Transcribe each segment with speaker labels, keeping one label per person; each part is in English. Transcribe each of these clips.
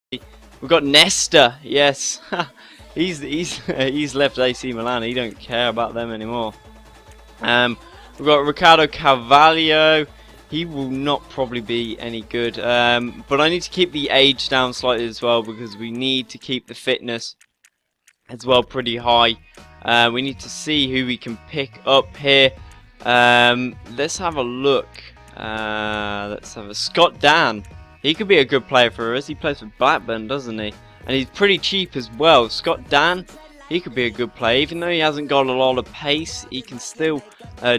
Speaker 1: We've got Nesta. Yes, he's left AC Milan. He don't care about them anymore. We've got Ricardo Carvalho. He will not probably be any good. But I need to keep the age down slightly as well, because we need to keep the fitness as well pretty high. We need to see who we can pick up here. Let's have a look. Let's have a Scott Dan. He could be a good player for us. He plays for Blackburn, doesn't he? And he's pretty cheap as well. Scott Dan, he could be a good player. Even though he hasn't got a lot of pace, he can still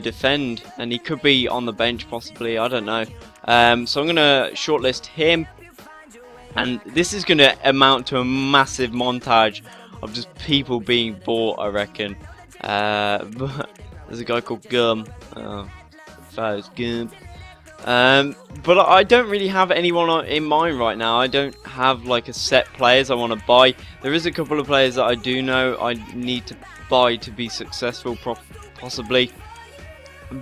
Speaker 1: defend. And he could be on the bench possibly. I don't know. So I'm going to shortlist him. And this is going to amount to a massive montage of just people being bought, I reckon. But there's a guy called Gum. Oh, that is good. But I don't really have anyone in mind right now. I don't have like a set players I want to buy. There is a couple of players that I do know I need to buy to be successful, possibly.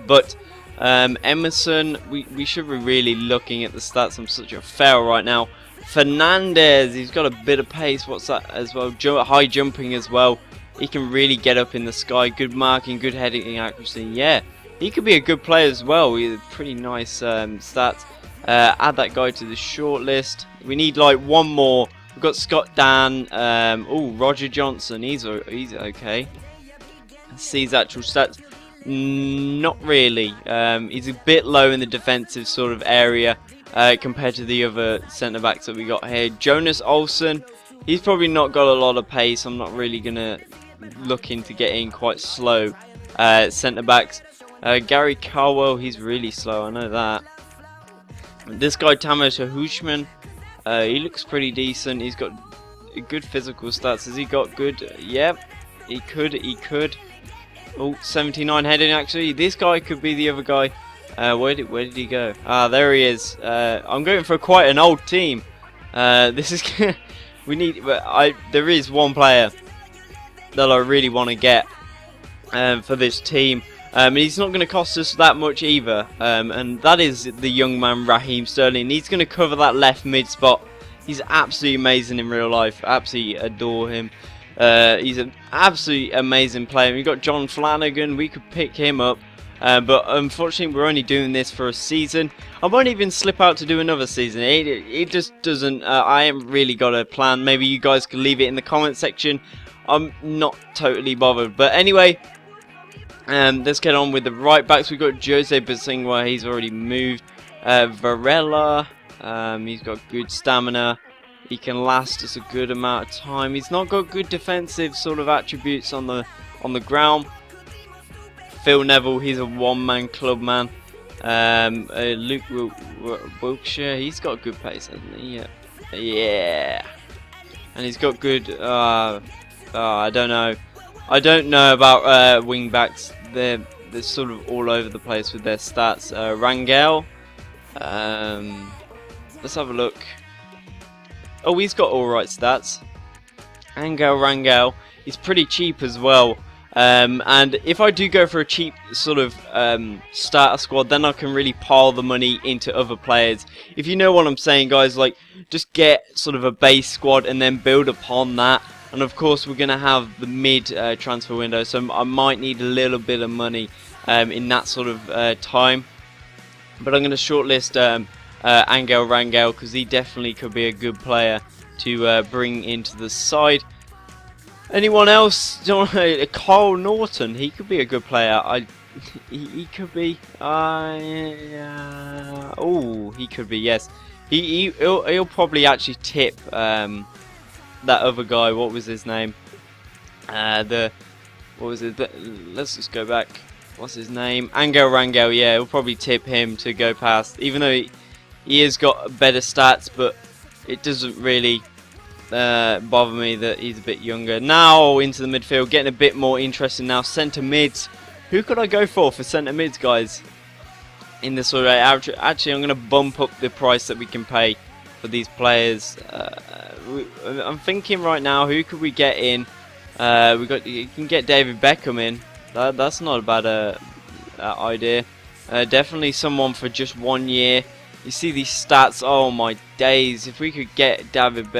Speaker 1: But Emerson, we should be really looking at the stats. I'm such a fail right now. Fernandez, he's got a bit of pace. What's that as well? High jumping as well. He can really get up in the sky. Good marking, good heading accuracy. Yeah. He could be a good player as well. He has pretty nice stats. Add that guy to the shortlist. We need like one more. We've got Scott Dan. Oh, Roger Johnson. He's okay. Let's see his actual stats. Not really. He's a bit low in the defensive sort of area compared to the other centre backs that we got here. Jonas Olsen. He's probably not got a lot of pace. I'm not really gonna look into getting quite slow centre backs. Gary Carwell, he's really slow, I know that. This guy, Tamas Hushman, he looks pretty decent. He's got good physical stats. Has he got good? Yep, he could. Oh, 79 heading actually. This guy could be the other guy. Where did he go? Ah, there he is. I'm going for quite an old team. This is we need. There is one player that I really want to get for this team. He's not going to cost us that much either, and that is the young man Raheem Sterling. He's going to cover that left mid spot. He's absolutely amazing in real life. Absolutely adore him. He's an absolutely amazing player. We've got John Flanagan. We could pick him up, but unfortunately we're only doing this for a season. I won't even slip out to do another season. It just doesn't. I haven't really got a plan. Maybe you guys can leave it in the comment section. I'm not totally bothered. But anyway. Let's get on with the right backs. We've got Jose Basingwa, he's already moved. Varela, he's got good stamina. He can last us a good amount of time. He's not got good defensive sort of attributes on the ground. Phil Neville, he's a one-man club man. Luke Wilkshire, he's got good pace, hasn't he? Yeah. And he's got good. I don't know. I don't know about wing backs. They're sort of all over the place with their stats. Rangel. Let's have a look. Oh, he's got alright stats. Rangel. He's pretty cheap as well. And if I do go for a cheap sort of starter squad, then I can really pile the money into other players. If you know what I'm saying, guys, like just get sort of a base squad and then build upon that. And of course we're going to have the mid transfer window, so I might need a little bit of money in that sort of time. But I'm going to shortlist Angel Rangel, because he definitely could be a good player to bring into the side. Anyone else? Carl Norton, he could be a good player. He could be. Oh, he could be. Yes, he'll probably actually tip. That other guy, what was his name? What was it? Let's just go back. What's his name? Angel Rangel. Yeah, he'll probably tip him to go past, even though he has got better stats, but it doesn't really bother me that he's a bit younger. Now into the midfield, getting a bit more interesting now. Centre mids. Who could I go for centre mids, guys? In this sort of actually, I'm going to bump up the price that we can pay for these players. I'm thinking right now, who could we get in? You can get David Beckham in. That's not a bad idea. Definitely someone for just 1 year. You see these stats. Oh my days! If we could get David